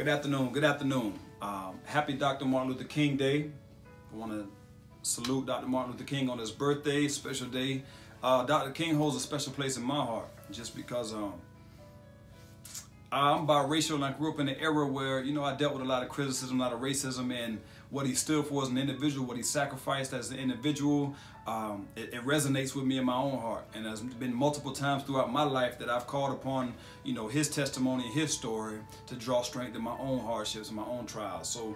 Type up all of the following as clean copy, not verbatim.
Good afternoon. Good afternoon. Happy Dr. Martin Luther King Day. I want to salute Dr. Martin Luther King on his birthday, special day. Dr. King holds a special place in my heart just because I'm biracial and I grew up in an era where, you know, I dealt with a lot of criticism, a lot of racism, and what he stood for as an individual, what he sacrificed as an individual, it resonates with me in my own heart. And there's been multiple times throughout my life that I've called upon, you know, his testimony, his story to draw strength in my own hardships and my own trials. So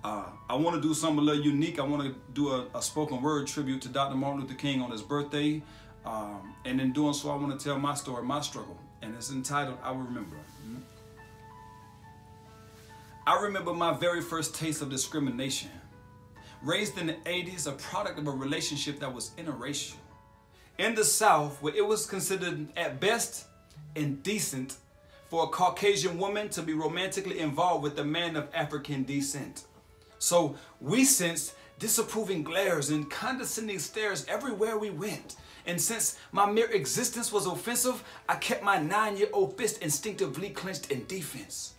I want to do something a little unique. I want to do a spoken word tribute to Dr. Martin Luther King on his birthday. And in doing so, I want to tell my story, my struggle. And it's entitled, I Will Remember. I remember my very first taste of discrimination. Raised in the 80s, a product of a relationship that was interracial. In the South, where it was considered at best indecent for a Caucasian woman to be romantically involved with a man of African descent. So we sensed disapproving glares and condescending stares everywhere we went. And since my mere existence was offensive, I kept my 9-year-old fist instinctively clenched in defense,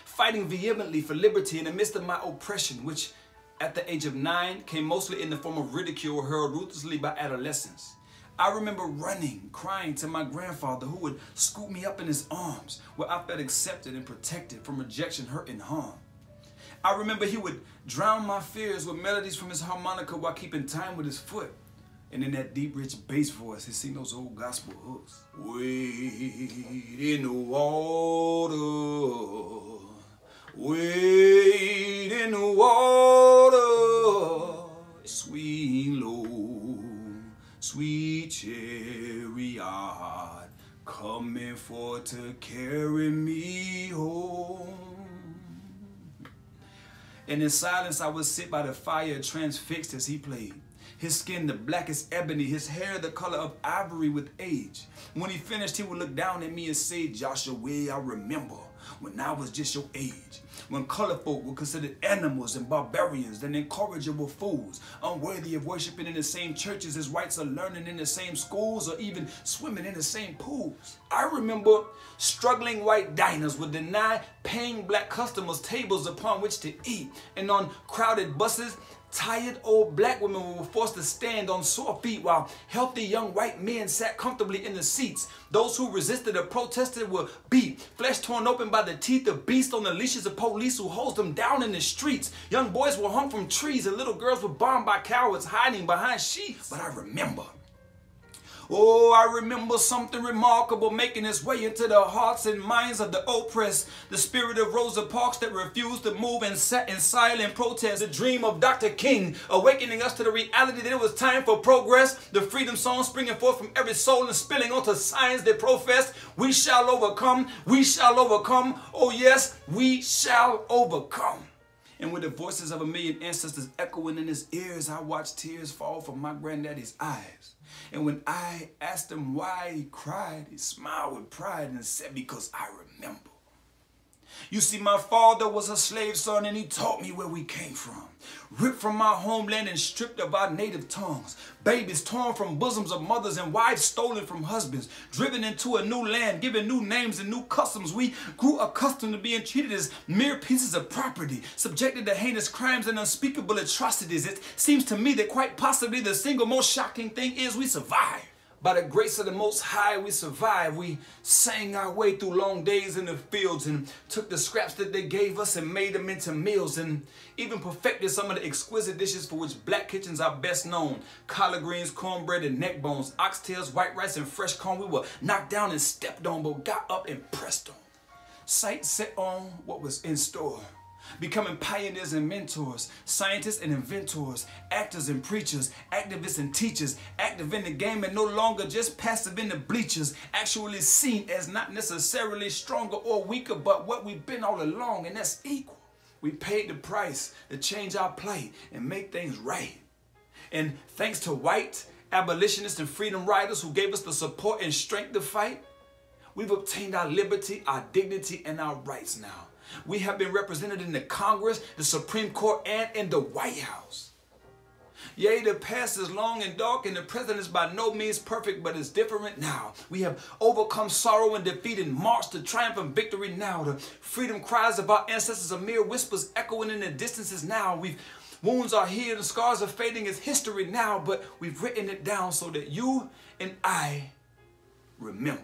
fighting vehemently for liberty in the midst of my oppression, which at the age of 9 came mostly in the form of ridicule hurled ruthlessly by adolescents. I remember running, crying to my grandfather, who would scoop me up in his arms, where I felt accepted and protected from rejection, hurt, and harm. I remember he would drown my fears with melodies from his harmonica while keeping time with his foot. And in that deep, rich bass voice, he sing those old gospel hooks. Wade in the water, wade in the water, sweet Lord, sweet chariot, coming for to carry me home. And in silence, I would sit by the fire, transfixed as he played. His skin the blackest ebony, his hair the color of ivory with age. When he finished, he would look down at me and say, Joshua, I remember when I was just your age, when colored folk were considered animals and barbarians and incorrigible fools, unworthy of worshiping in the same churches as whites, or learning in the same schools, or even swimming in the same pools. I remember struggling white diners would deny paying black customers tables upon which to eat, and on crowded buses, tired old black women were forced to stand on sore feet while healthy young white men sat comfortably in the seats. Those who resisted or protested were beat, flesh torn open by the teeth of beasts on the leashes of police who hosed them down in the streets. Young boys were hung from trees and little girls were bombed by cowards hiding behind sheets. But I remember. Oh, I remember something remarkable making its way into the hearts and minds of the oppressed. The spirit of Rosa Parks that refused to move and sat in silent protest. The dream of Dr. King awakening us to the reality that it was time for progress. The freedom song springing forth from every soul and spilling onto signs that profess. We shall overcome. We shall overcome. Oh yes, we shall overcome. And with the voices of a million ancestors echoing in his ears, I watched tears fall from my granddaddy's eyes. And when I asked him why he cried, he smiled with pride and said, because I remember. You see, my father was a slave son and he taught me where we came from. Ripped from our homeland and stripped of our native tongues. Babies torn from bosoms of mothers and wives stolen from husbands. Driven into a new land, given new names and new customs. We grew accustomed to being treated as mere pieces of property. Subjected to heinous crimes and unspeakable atrocities. It seems to me that quite possibly the single most shocking thing is we survived. By the grace of the Most High, we survived. We sang our way through long days in the fields and took the scraps that they gave us and made them into meals and even perfected some of the exquisite dishes for which black kitchens are best known. Collard greens, cornbread, and neck bones, oxtails, white rice, and fresh corn. We were knocked down and stepped on, but got up and pressed on. Sight set on what was in store. Becoming pioneers and mentors, scientists and inventors, actors and preachers, activists and teachers, active in the game and no longer just passive in the bleachers, actually seen as not necessarily stronger or weaker, but what we've been all along, and that's equal. We paid the price to change our plight and make things right. And thanks to white abolitionists and freedom riders who gave us the support and strength to fight, we've obtained our liberty, our dignity, and our rights now. We have been represented in the Congress, the Supreme Court, and in the White House. Yea, the past is long and dark, and the present is by no means perfect, but it's different now. We have overcome sorrow and defeat and marched to triumph and victory now. The freedom cries of our ancestors are mere whispers echoing in the distances now. Wounds are healed and scars are fading. It's history now, but we've written it down so that you and I remember.